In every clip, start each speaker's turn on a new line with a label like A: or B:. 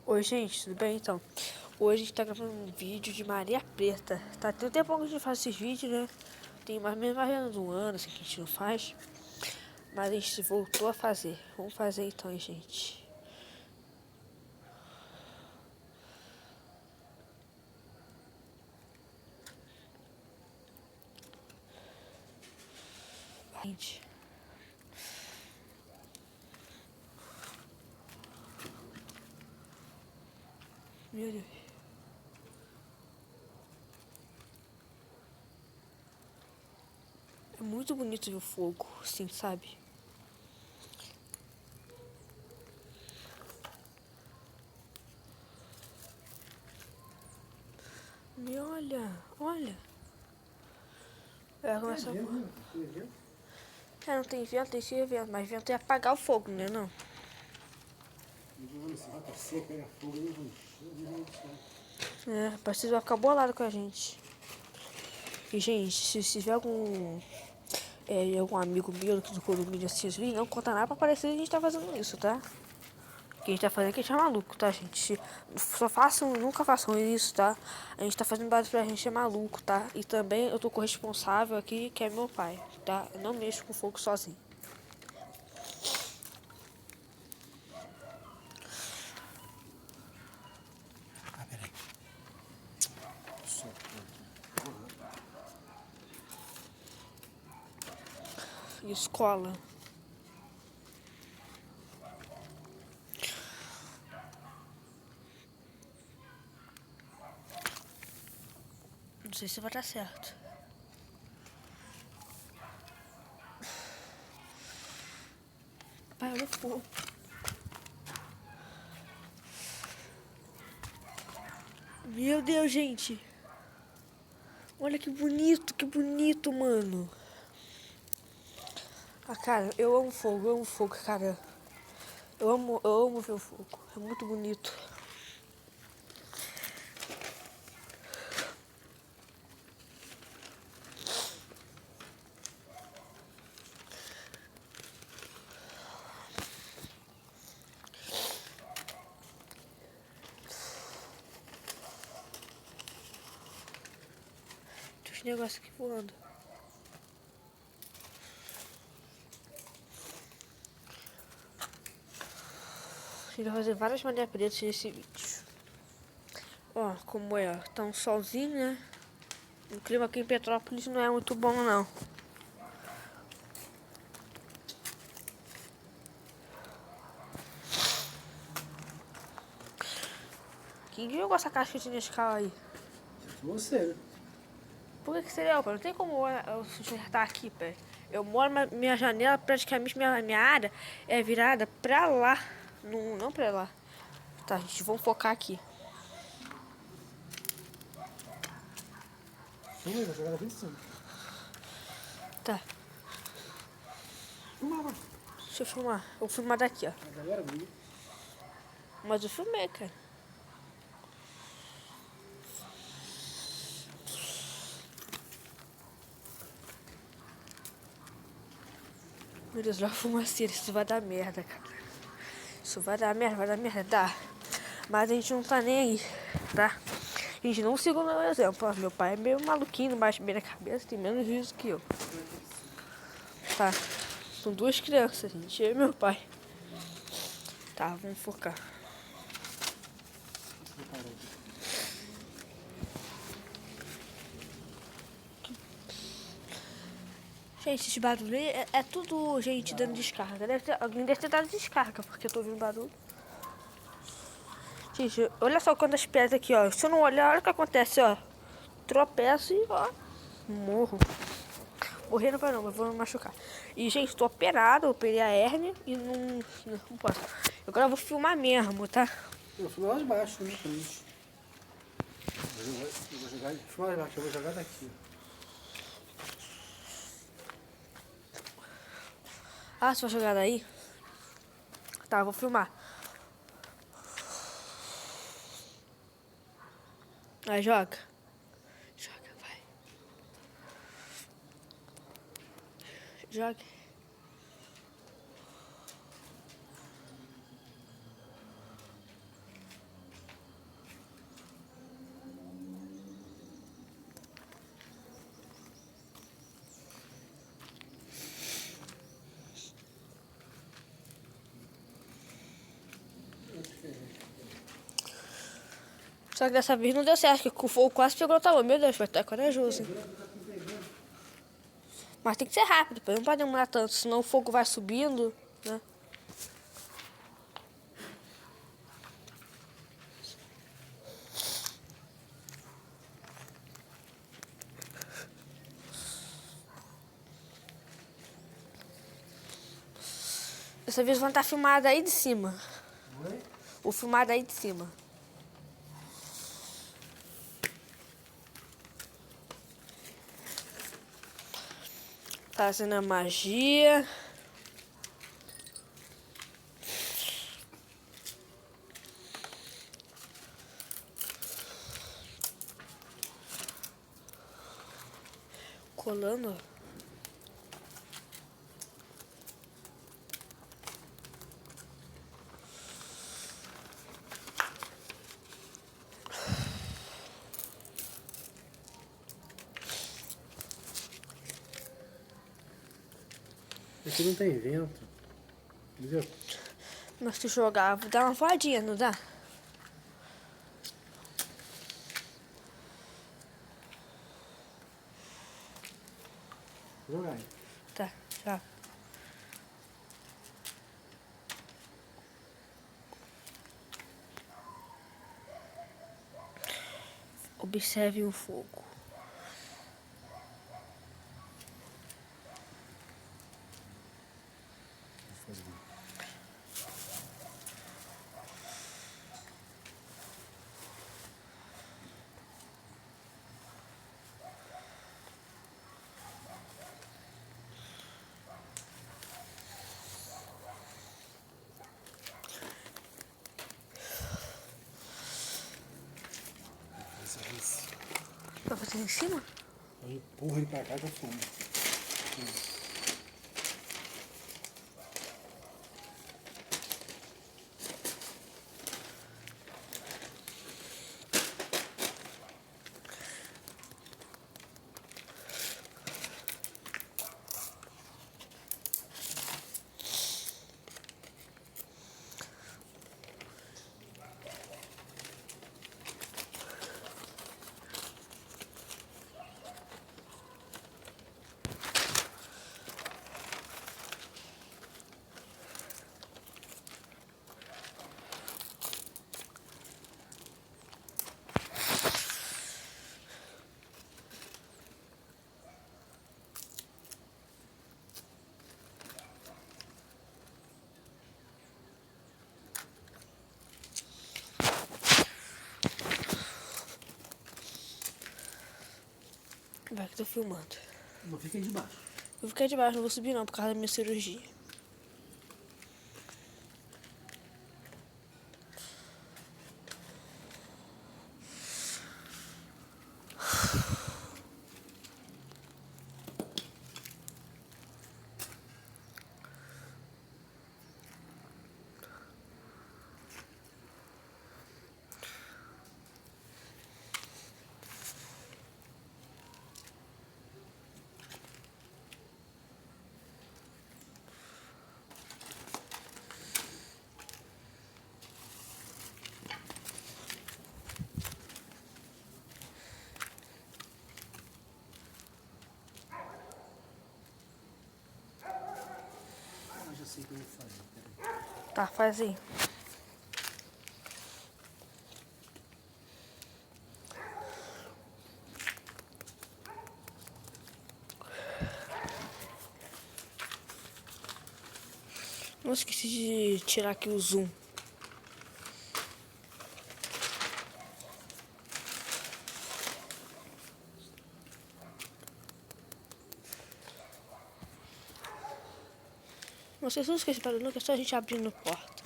A: Oi, gente, tudo bem? Então, hoje a gente tá gravando um vídeo de Maria Preta. Tá, tem um tempo que a gente faz esses vídeos, né? Tem mais ou menos um ano assim, que a gente não faz. Mas a gente voltou a fazer. Vamos fazer então, hein, gente. Gente. Meu Deus. É muito bonito ver o fogo, assim, sabe? E olha. Vai começar a... não tem vento, tem esse vento. Mas vento ia apagar o fogo, né? Não. É, rapaz, vocês vão ficar bolado com a gente. E, gente, se tiver algum amigo meu do condomínio assim, não conta nada pra parecer que a gente tá fazendo isso, tá? O que a gente tá fazendo é que a gente é maluco, tá, gente? Nunca façam isso, tá? A gente tá fazendo base pra gente é maluco, tá? E também eu tô com o responsável aqui, que é meu pai, tá? Eu não mexo com fogo sozinho.
B: Peraí.
A: Escola. Não sei se vai dar certo. Pai, olha o fogo. Meu Deus, gente. Olha que bonito, mano. Ah, cara, eu amo fogo, cara. Eu amo ver o fogo. É muito bonito. Tem uns negócios aqui voando. A gente vai fazer várias maneiras pretas nesse vídeo. Ó, como é, ó. Tá um solzinho, né? O clima aqui em Petrópolis não é muito bom, não. Quem jogou essa caixa de Nescau aí?
B: Você, né?
A: Por que seria eu, pé? Não tem como eu sustentar aqui, pé. Eu moro, minha janela, praticamente minha área é virada pra lá. Não pra lá. Tá, gente, vamos focar aqui.
B: Filma aí, vai jogar na frente de cima.
A: Tá,
B: Filma, vai.
A: deixa eu filmar. Eu vou filmar daqui, ó.
B: A galera briga.
A: Mas eu filmei, cara. Meu Deus, olha a fumaceira. Isso vai dar merda, cara. Isso vai dar merda, dá. Mas a gente não tá nem aí, tá? A gente não siga o meu exemplo. Ó, meu pai é meio maluquinho, não bate bem na cabeça, tem menos juízo que eu. Tá, são duas crianças, gente, eu e meu pai. Tá, vamos focar. Gente, esse barulho aí é tudo gente dando descarga. Alguém deve ter dado descarga, porque eu tô ouvindo barulho. Gente, olha só quantas pedras aqui, ó. Se eu não olhar, olha o que acontece, ó. Tropeço e, ó, morro. Morrer não vai não, mas vou me machucar. E, gente, tô operado, eu operei a hérnia e não posso. Agora eu vou filmar mesmo, tá?
B: Eu filmo lá de baixo, né? Eu vou jogar. Filma lá de baixo, eu vou jogar daqui.
A: Ah, você vai jogar daí? Tá, eu vou filmar. Aí, joga. Joga, vai. Joga. Só que dessa vez não deu certo, que o fogo quase pegou o talão. Meu Deus, foi até corajoso, hein? Mas tem que ser rápido, não pode demorar tanto, senão o fogo vai subindo, né? Dessa vez vão estar filmados aí de cima.
B: Oi?
A: O filmado aí de cima. Fazendo a magia. Colando.
B: Aqui não tem vento. Entendeu?
A: Mas se jogar, dá uma voadinha, não dá?
B: Jogar aí.
A: Tá, já. Observe o fogo. Vai fazer em cima?
B: Eu empurro ele pra cá que eu fumo.
A: Vai que tô filmando.
B: Não fica aí debaixo.
A: Eu vou ficar debaixo, não vou subir não, por causa da minha cirurgia.
B: Eu já sei o que eu vou fazer. Peraí.
A: Tá, faz aí. Não esqueci de tirar aqui o zoom. Não sei se eu esqueci barulho, que é só a gente abrindo a porta.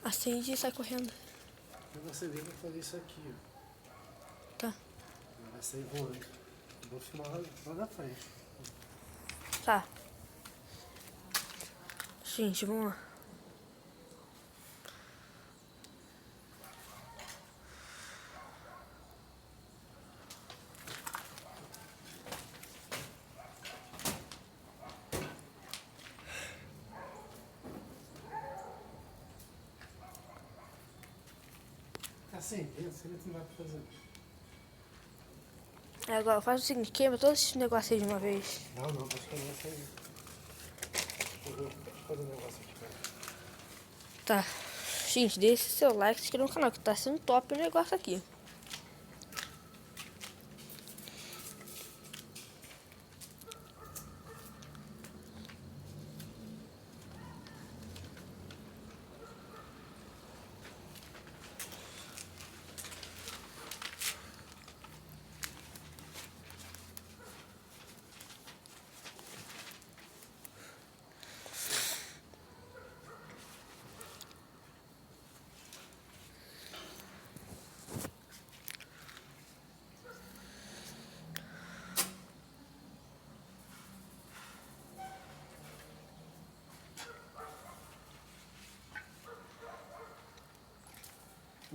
A: Acende e sai correndo.
B: Quando você vir, eu vou fazer isso aqui, ó.
A: Tá.
B: Vai sair voando. Eu vou filmar lá na frente.
A: Tá. Gente, vamos lá.
B: Tá acendendo, você não tem nada pra fazer.
A: Agora faz o seguinte, queima todos esses negócios aí de uma vez.
B: Não, pode queimar isso aí. Eu vou fazer um negócio aqui, pera.
A: Tá. Gente, deixe seu like e se inscreva no canal, que tá sendo top o negócio aqui.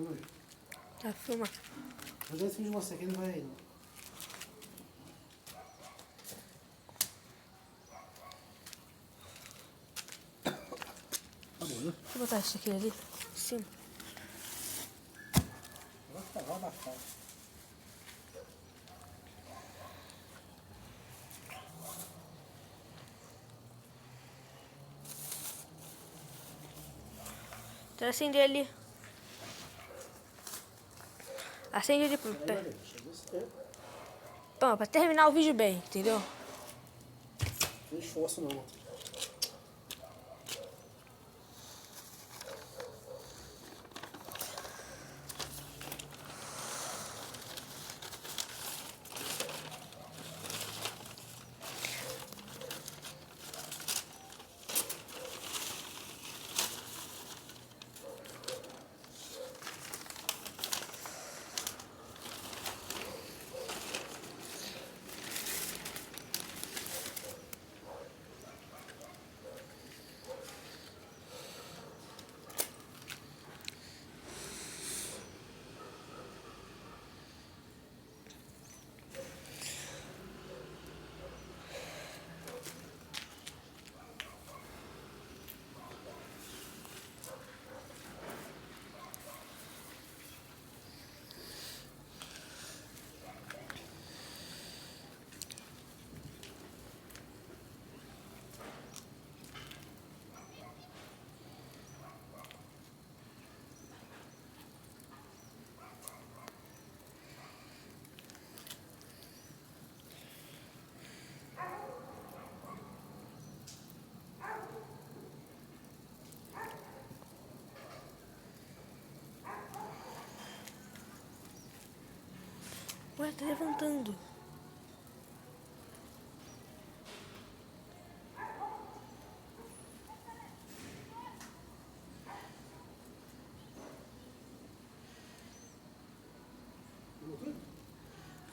B: Oi.
A: Tá, filma.
B: Mas esse vídeo de você aqui não vai aí, não. Tá bom, né?
A: Deixa eu botar isso aqui ali. Em cima.
B: Vai abafar.
A: Então acender ali. Acende ali
B: Aí, galera, chegou esse tempo.
A: Bom, pra terminar o vídeo bem, entendeu?
B: Não esforço, não.
A: Ué, tá levantando.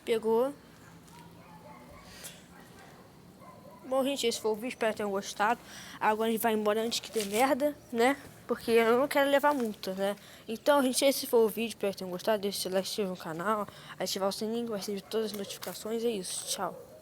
A: Pegou. Bom, gente, esse foi o vídeo. Espero que tenham gostado. Agora a gente vai embora antes que dê merda, né? Porque eu não quero levar multa, né? Então, gente, esse foi o vídeo. Espero que tenham gostado. Deixe seu like, se inscreva no canal. Ativar o sininho, vai receber todas as notificações. É isso. Tchau.